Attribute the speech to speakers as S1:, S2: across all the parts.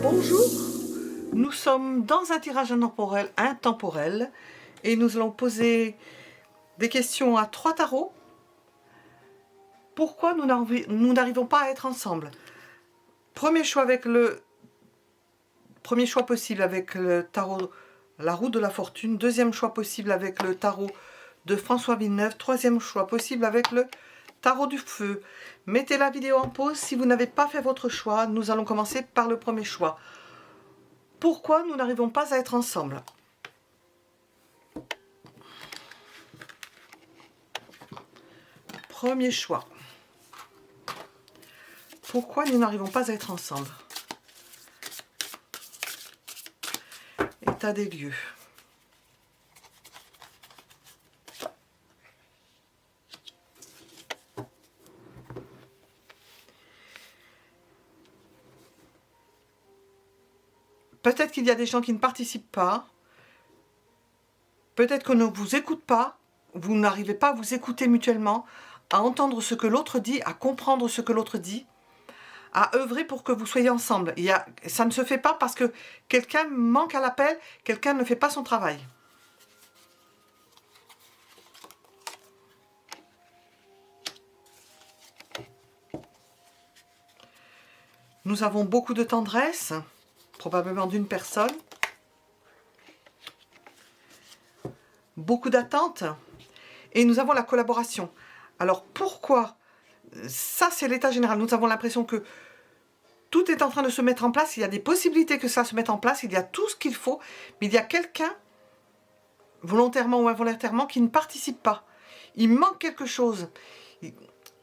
S1: Bonjour, nous sommes dans un tirage intemporel et nous allons poser des questions à 3 tarots. Pourquoi nous n'arrivons pas à être ensemble? Premier choix possible avec le tarot La Roue de la Fortune. Deuxième choix possible avec le tarot de François Villeneuve. Troisième choix possible avec le tarot du feu. Mettez la vidéo en pause si vous n'avez pas fait votre choix. Nous allons commencer par le premier choix. Pourquoi nous n'arrivons pas à être ensemble? Premier choix. Pourquoi nous n'arrivons pas à être ensemble? État des lieux. Peut-être qu'il y a des gens qui ne participent pas. Peut-être qu'on ne vous écoute pas. Vous n'arrivez pas à vous écouter mutuellement, à entendre ce que l'autre dit, à comprendre ce que l'autre dit, à œuvrer pour que vous soyez ensemble. Ça ne se fait pas parce que quelqu'un manque à l'appel, quelqu'un ne fait pas son travail. Nous avons beaucoup de tendresse, probablement d'une personne. Beaucoup d'attentes. Et nous avons la collaboration. Alors pourquoi? Ça, c'est l'état général. Nous avons l'impression que tout est en train de se mettre en place. Il y a des possibilités que ça se mette en place. Il y a tout ce qu'il faut. Mais il y a quelqu'un, volontairement ou involontairement, qui ne participe pas. Il manque quelque chose.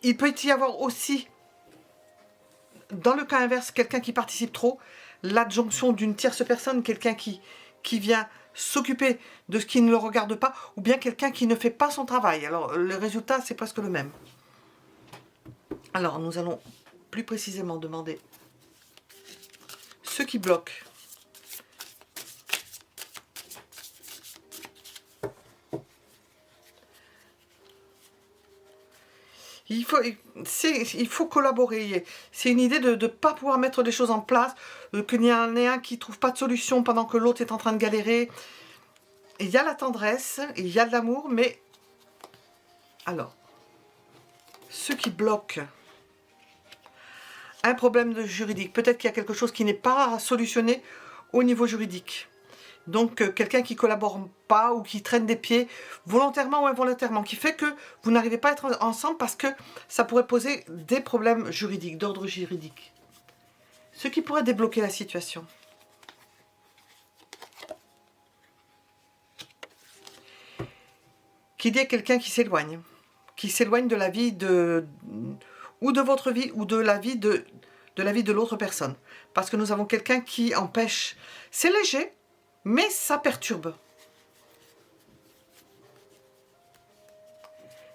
S1: Il peut y avoir aussi, dans le cas inverse, quelqu'un qui participe trop, l'adjonction d'une tierce personne, quelqu'un qui vient s'occuper de ce qui ne le regarde pas, ou bien quelqu'un qui ne fait pas son travail. Alors, le résultat, c'est presque le même. Alors, nous allons plus précisément demander ce qui bloque. Il faut collaborer. C'est une idée de ne pas pouvoir mettre des choses en place, qu'il y en ait un qui ne trouve pas de solution pendant que l'autre est en train de galérer. Il y a la tendresse, il y a de l'amour, mais... Alors, ce qui bloque... Un problème de juridique. Peut-être qu'il y a quelque chose qui n'est pas solutionné au niveau juridique. Donc, quelqu'un qui ne collabore pas ou qui traîne des pieds, volontairement ou involontairement, qui fait que vous n'arrivez pas à être ensemble parce que ça pourrait poser des problèmes juridiques, d'ordre juridique. Ce qui pourrait débloquer la situation. Qu'il y ait quelqu'un qui s'éloigne de la vie ou de votre vie ou de la vie de l'autre personne. Parce que nous avons quelqu'un qui empêche. C'est léger, mais ça perturbe.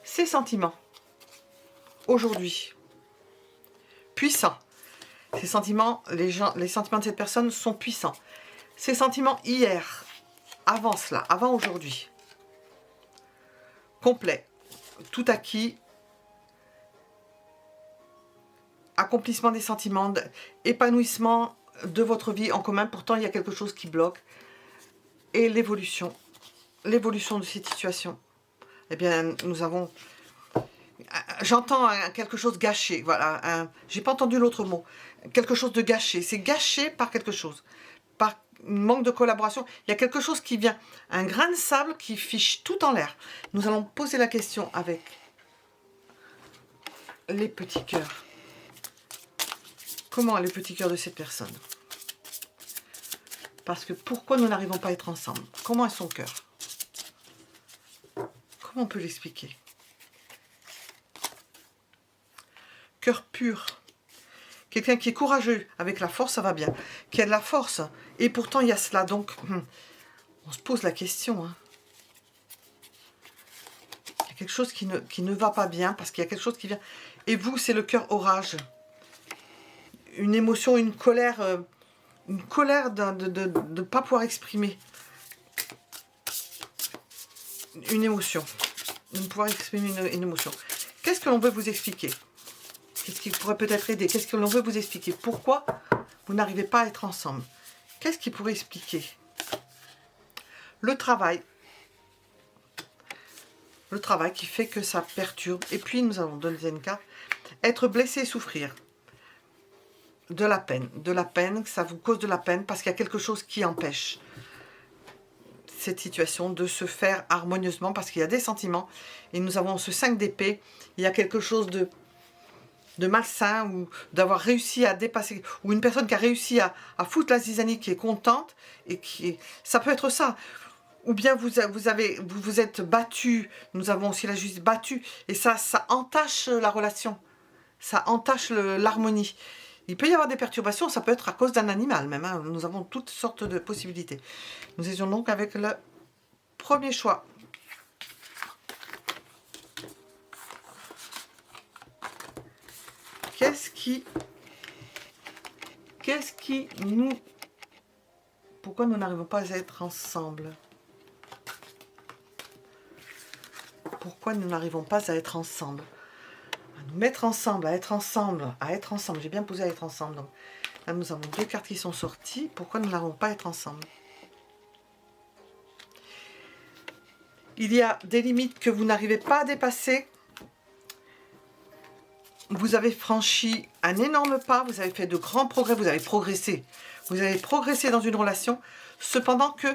S1: Ces sentiments, aujourd'hui, puissants. Ces sentiments, les sentiments de cette personne sont puissants. Ces sentiments hier, avant cela, avant aujourd'hui. Complet, tout acquis. Accomplissement des sentiments, épanouissement de votre vie en commun. Pourtant, il y a quelque chose qui bloque. Et l'évolution de cette situation. Eh bien, nous avons... J'entends quelque chose gâché. Voilà, j'ai pas entendu l'autre mot. Quelque chose de gâché. C'est gâché par quelque chose. Par manque de collaboration. Il y a quelque chose qui vient. Un grain de sable qui fiche tout en l'air. Nous allons poser la question avec les petits cœurs. Comment est le petit cœur de cette personne? Parce que pourquoi nous n'arrivons pas à être ensemble? Comment est son cœur? Comment on peut l'expliquer? Cœur pur. Quelqu'un qui est courageux, avec la force, ça va bien. Qui a de la force. Et pourtant, il y a cela. Donc, on se pose la question. Hein. Il y a quelque chose qui ne va pas bien, parce qu'il y a quelque chose qui vient. Et vous, c'est le cœur orage. Une émotion, une colère de ne pas pouvoir exprimer. Une émotion. De ne pouvoir exprimer une émotion. Qu'est-ce que l'on veut vous expliquer? Qu'est-ce qui pourrait peut-être aider? Qu'est-ce que l'on veut vous expliquer? Pourquoi vous n'arrivez pas à être ensemble. Qu'est-ce qui pourrait expliquer? Le travail. Le travail qui fait que ça perturbe. Et puis, nous avons deuxième carte. Être blessé et souffrir. De la peine. De la peine, ça vous cause de la peine parce qu'il y a quelque chose qui empêche cette situation de se faire harmonieusement parce qu'il y a des sentiments. Et nous avons ce 5 d'épée. Il y a quelque chose de malsain ou d'avoir réussi à dépasser, ou une personne qui a réussi à foutre la zizanie, qui est contente, et ça peut être ça. Ou bien vous êtes battu, nous avons aussi la justice battue, et ça entache la relation, ça entache l'harmonie. Il peut y avoir des perturbations, ça peut être à cause d'un animal même, hein. Nous avons toutes sortes de possibilités. Nous étions donc avec le premier choix. Qu'est-ce qui nous... Pourquoi nous n'arrivons pas à être ensemble? Pourquoi nous n'arrivons pas à être ensemble? À nous mettre ensemble, à être ensemble, à être ensemble. J'ai bien posé à être ensemble. Donc, là, nous avons 2 cartes qui sont sorties. Pourquoi nous n'arrivons pas à être ensemble? Il y a des limites que vous n'arrivez pas à dépasser. Vous avez franchi un énorme pas, vous avez fait de grands progrès, vous avez progressé. Vous avez progressé dans une relation, cependant que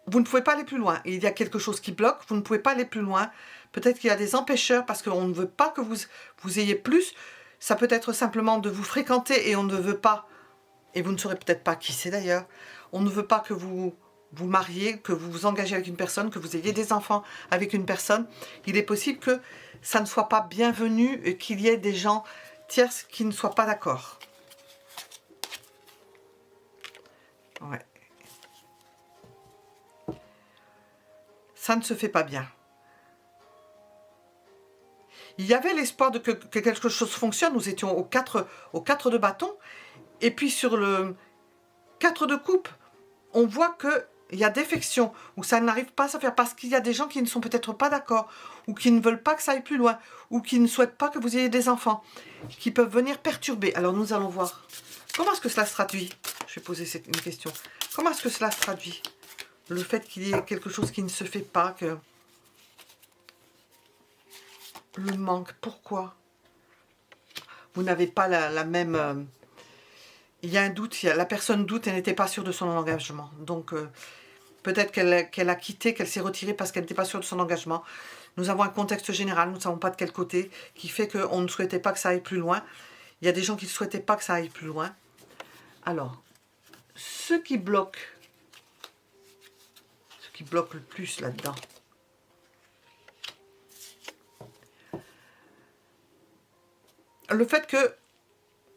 S1: vous ne pouvez pas aller plus loin. Il y a quelque chose qui bloque, vous ne pouvez pas aller plus loin. Peut-être qu'il y a des empêcheurs parce qu'on ne veut pas que vous ayez plus. Ça peut être simplement de vous fréquenter et on ne veut pas, et vous ne saurez peut-être pas qui c'est d'ailleurs, on ne veut pas que vous vous mariez, que vous vous engagez avec une personne, que vous ayez des enfants avec une personne. Il est possible que ça ne soit pas bienvenu et qu'il y ait des gens tierces qui ne soient pas d'accord. Ouais. Ça ne se fait pas bien. Il y avait l'espoir que quelque chose fonctionne. Nous étions au 4 de bâton. Et puis sur le 4 de coupe, on voit que il y a défection, ou ça n'arrive pas à se faire parce qu'il y a des gens qui ne sont peut-être pas d'accord, ou qui ne veulent pas que ça aille plus loin, ou qui ne souhaitent pas que vous ayez des enfants, qui peuvent venir perturber. Alors nous allons voir. Comment est-ce que cela se traduit? Je vais poser une question. Comment est-ce que cela se traduit? Le fait qu'il y ait quelque chose qui ne se fait pas, que... Le manque, pourquoi? Vous n'avez pas la même... Il y a un doute, la personne doute, elle n'était pas sûre de son engagement. Donc, peut-être qu'elle a quitté, qu'elle s'est retirée parce qu'elle n'était pas sûre de son engagement. Nous avons un contexte général, nous ne savons pas de quel côté, qui fait qu'on ne souhaitait pas que ça aille plus loin. Il y a des gens qui ne souhaitaient pas que ça aille plus loin. Alors, ce qui bloque le plus là-dedans, le fait que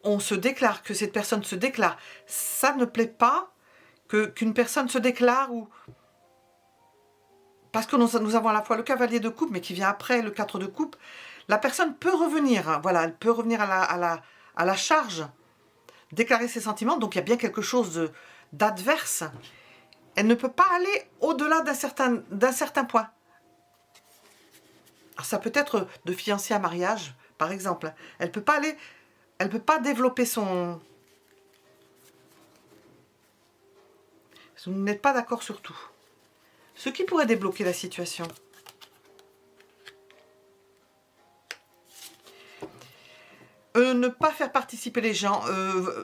S1: on se déclare, que cette personne se déclare, ça ne plaît pas qu'une personne se déclare ou... Parce que nous avons à la fois le cavalier de coupe, mais qui vient après le 4 de coupe. La personne peut revenir, hein, voilà, elle peut revenir à la charge, déclarer ses sentiments, donc il y a bien quelque chose d'adverse. Elle ne peut pas aller au-delà d'un certain point. Alors, ça peut être de fiancé à mariage, par exemple. Elle peut pas aller... Elle ne peut pas développer son... Vous n'êtes pas d'accord sur tout. Ce qui pourrait débloquer la situation. Ne pas faire participer les gens,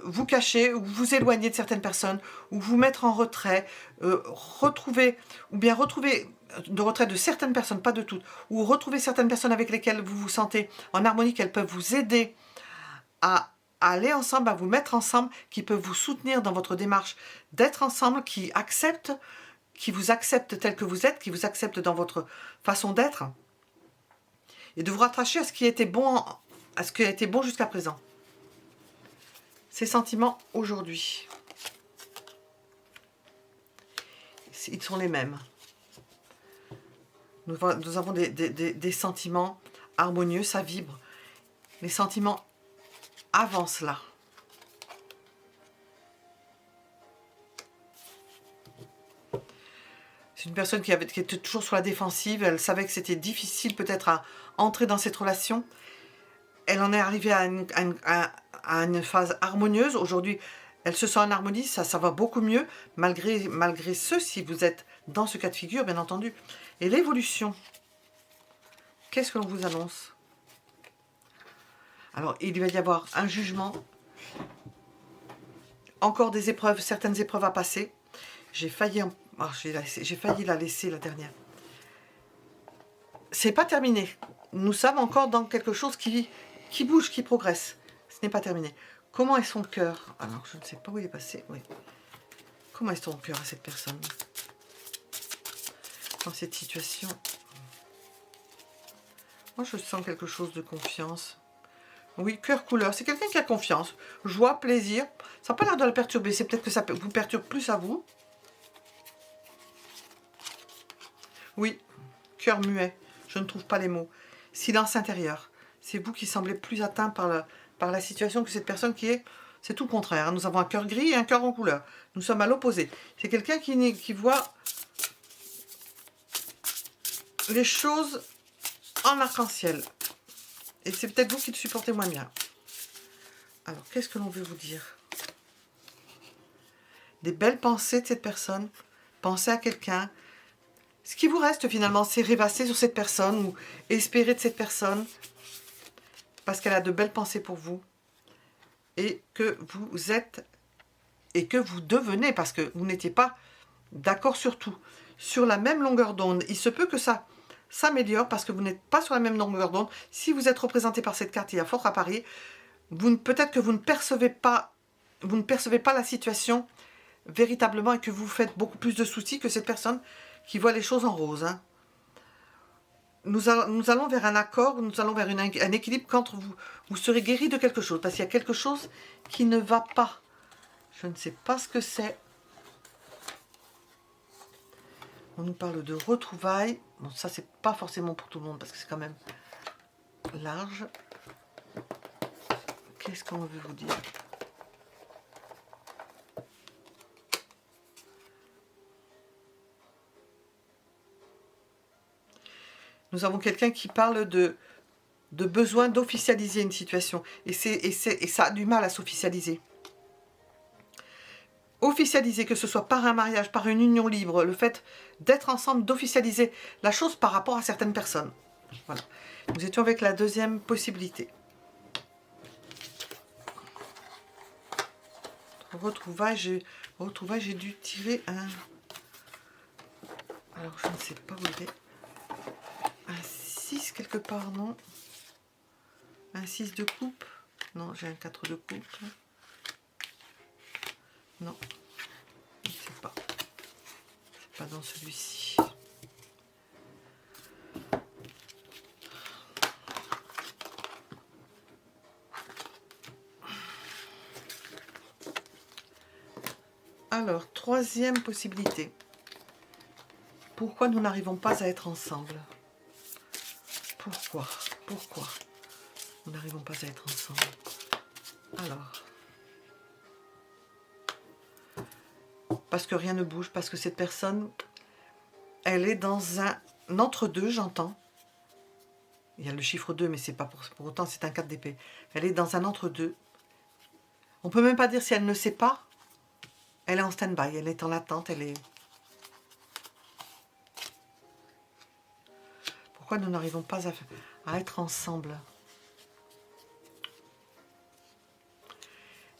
S1: vous cacher, ou vous éloigner de certaines personnes, ou vous mettre en retrait, retrouver de retrait de certaines personnes, pas de toutes, ou retrouver certaines personnes avec lesquelles vous vous sentez en harmonie, qu'elles peuvent vous aider à aller ensemble, à vous mettre ensemble, qui peuvent vous soutenir dans votre démarche d'être ensemble, qui vous acceptent tel que vous êtes, qui vous acceptent dans votre façon d'être, et de vous rattacher à ce qui était bon, jusqu'à présent. Ces sentiments aujourd'hui, ils sont les mêmes. Nous avons des sentiments harmonieux, ça vibre. Les sentiments avant cela. C'est une personne qui était toujours sur la défensive. Elle savait que c'était difficile peut-être à entrer dans cette relation. Elle en est arrivée à une phase harmonieuse. Aujourd'hui, Elle se sent en harmonie, ça va beaucoup mieux, malgré ce, si vous êtes dans ce cas de figure, bien entendu. Et l'évolution, qu'est-ce que l'on vous annonce? Alors, il va y avoir un jugement, encore des épreuves, certaines épreuves à passer. J'ai failli la laisser, la dernière. C'est pas terminé. Nous sommes encore dans quelque chose qui bouge, qui progresse. Ce n'est pas terminé. Comment est son cœur? Alors, je ne sais pas où il est passé. Oui. Comment est son cœur à cette personne? Dans cette situation. Moi, je sens quelque chose de confiance. Oui, cœur couleur. C'est quelqu'un qui a confiance. Joie, plaisir. Ça n'a pas l'air de la perturber. C'est peut-être que ça vous perturbe plus à vous. Oui, cœur muet. Je ne trouve pas les mots. Silence intérieur. C'est vous qui semblez plus atteint par la situation que cette personne qui est... C'est tout le contraire. Nous avons un cœur gris et un cœur en couleur. Nous sommes à l'opposé. C'est quelqu'un qui voit les choses en arc-en-ciel. Et c'est peut-être vous qui le supportez moins bien. Alors, qu'est-ce que l'on veut vous dire? Des belles pensées de cette personne. Pensez à quelqu'un. Ce qui vous reste finalement, c'est rêvasser sur cette personne ou espérer de cette personne. Parce qu'elle a de belles pensées pour vous. Et que vous êtes... Et que vous devenez, parce que vous n'étiez pas d'accord sur tout. Sur la même longueur d'onde. Il se peut que ça s'améliore parce que vous n'êtes pas sur la même longueur d'onde. Si vous êtes représenté par cette carte, il y a fort à parier. Peut-être que vous ne percevez pas la situation véritablement et que vous faites beaucoup plus de soucis que cette personne qui voit les choses en rose. Hein. Nous allons vers un accord, nous allons vers un équilibre quand vous serez guéri de quelque chose. Parce qu'il y a quelque chose qui ne va pas. Je ne sais pas ce que c'est. On nous parle de retrouvailles. Bon, ça, c'est pas forcément pour tout le monde parce que c'est quand même large. Qu'est-ce qu'on veut vous dire? Nous avons quelqu'un qui parle de besoin d'officialiser une situation. Et ça a du mal à s'officialiser. Officialiser, que ce soit par un mariage, par une union libre, le fait d'être ensemble, d'officialiser la chose par rapport à certaines personnes. Voilà. Nous étions avec la deuxième possibilité. Retrouvailles, j'ai dû tirer un... Alors, je ne sais pas où il est. Un 6 quelque part, non? Un 6 de coupe? Non, j'ai un 4 de coupe. Non, je ne sais pas. C'est pas dans celui-ci. Alors, troisième possibilité. Pourquoi nous n'arrivons pas à être ensemble? Pourquoi nous n'arrivons pas à être ensemble? Alors... Parce que rien ne bouge, parce que cette personne, elle est dans un entre-deux, j'entends. Il y a le chiffre 2, mais c'est pas pour autant, c'est un 4 d'épée. Elle est dans un entre-deux. On peut même pas dire si elle ne sait pas. Elle est en stand-by, elle est en attente, elle est... Pourquoi nous n'arrivons pas à être ensemble?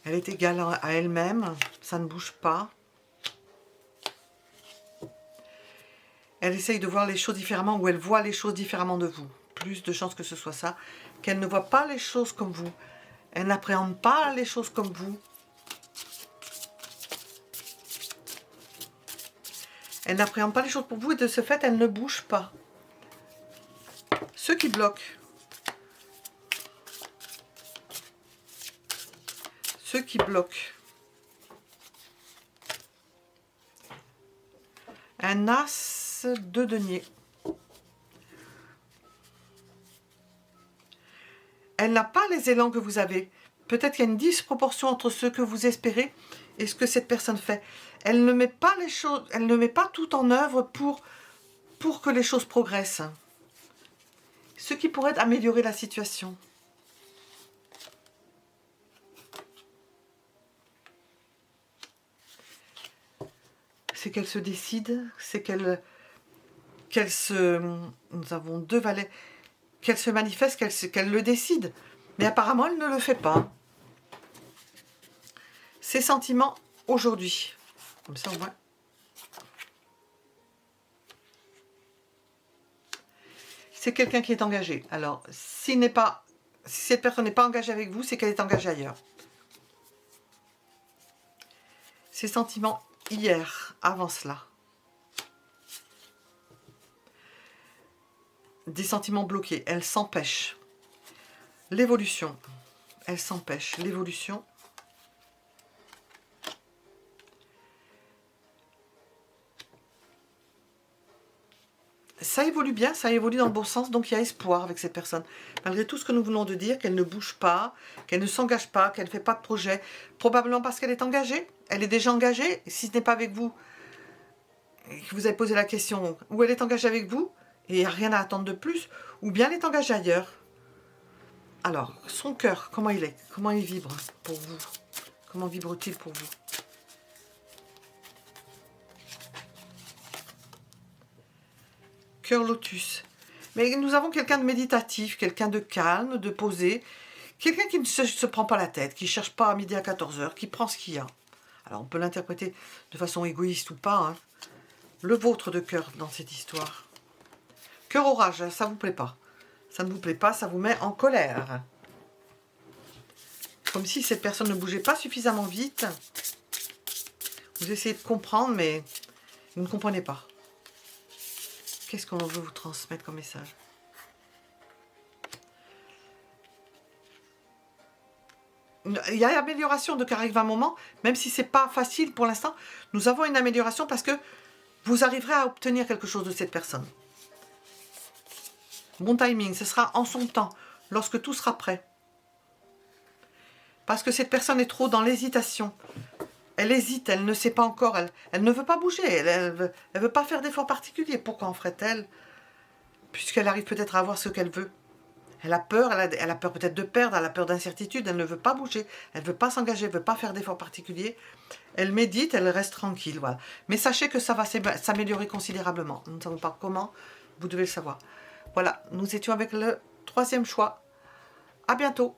S1: Elle est égale à elle-même, ça ne bouge pas. Elle essaye de voir les choses différemment ou elle voit les choses différemment de vous. Plus de chances que ce soit ça. Qu'elle ne voit pas les choses comme vous. Elle n'appréhende pas les choses comme vous. Elle n'appréhende pas les choses pour vous et de ce fait, elle ne bouge pas. Ce qui bloque. Ce qui bloque. Un as de denier. Elle n'a pas les élans que vous avez. Peut-être qu'il y a une disproportion entre ce que vous espérez et ce que cette personne fait. Elle ne met pas les choses, elle ne met pas tout en œuvre pour que les choses progressent. Ce qui pourrait améliorer la situation. c'est qu'elle se décide, c'est qu'elle se... Nous avons 2 valets. Qu'elle se manifeste, qu'elle le décide. Mais apparemment, elle ne le fait pas. Ses sentiments aujourd'hui. Comme ça, au moins. C'est quelqu'un qui est engagé. Alors, si cette personne n'est pas engagée avec vous, c'est qu'elle est engagée ailleurs. Ses sentiments hier, avant cela. Des sentiments bloqués. Elle s'empêche. L'évolution. Elle s'empêche. L'évolution. Ça évolue bien, ça évolue dans le bon sens, donc il y a espoir avec cette personne. Malgré tout ce que nous venons de dire, qu'elle ne bouge pas, qu'elle ne s'engage pas, qu'elle ne fait pas de projet, probablement parce qu'elle est engagée. Elle est déjà engagée, si ce n'est pas avec vous, et que vous avez posé la question, ou elle est engagée avec vous, et il n'y a rien à attendre de plus, ou bien elle est engagée ailleurs. Alors, son cœur, comment il est? Comment il vibre pour vous? Comment vibre-t-il pour vous? Cœur lotus. Mais nous avons quelqu'un de méditatif, quelqu'un de calme, de posé, quelqu'un qui ne se prend pas la tête, qui ne cherche pas à midi à 14h, qui prend ce qu'il y a. Alors on peut l'interpréter de façon égoïste ou pas. Hein. Le vôtre de cœur dans cette histoire. Cœur orage, ça ne vous plaît pas. Ça ne vous plaît pas, ça vous met en colère. Comme si cette personne ne bougeait pas suffisamment vite. Vous essayez de comprendre, mais vous ne comprenez pas. Qu'est-ce qu'on veut vous transmettre comme message? Il y a amélioration de arrive un moment, même si ce n'est pas facile pour l'instant, nous avons une amélioration parce que vous arriverez à obtenir quelque chose de cette personne. Bon timing, ce sera en son temps, lorsque tout sera prêt. Parce que cette personne est trop dans l'hésitation. Elle hésite, elle ne sait pas encore, elle ne veut pas bouger, elle veut pas faire d'efforts particuliers. Pourquoi en ferait-elle? Puisqu'elle arrive peut-être à avoir ce qu'elle veut. Elle a peur, elle a peur peut-être de perdre, elle a peur d'incertitude, elle ne veut pas bouger, elle ne veut pas s'engager, elle ne veut pas faire d'efforts particuliers. Elle médite, elle reste tranquille, voilà. Mais sachez que ça va s'améliorer considérablement. Nous ne savons pas comment, vous devez le savoir. Voilà, nous étions avec le 3e choix. À bientôt.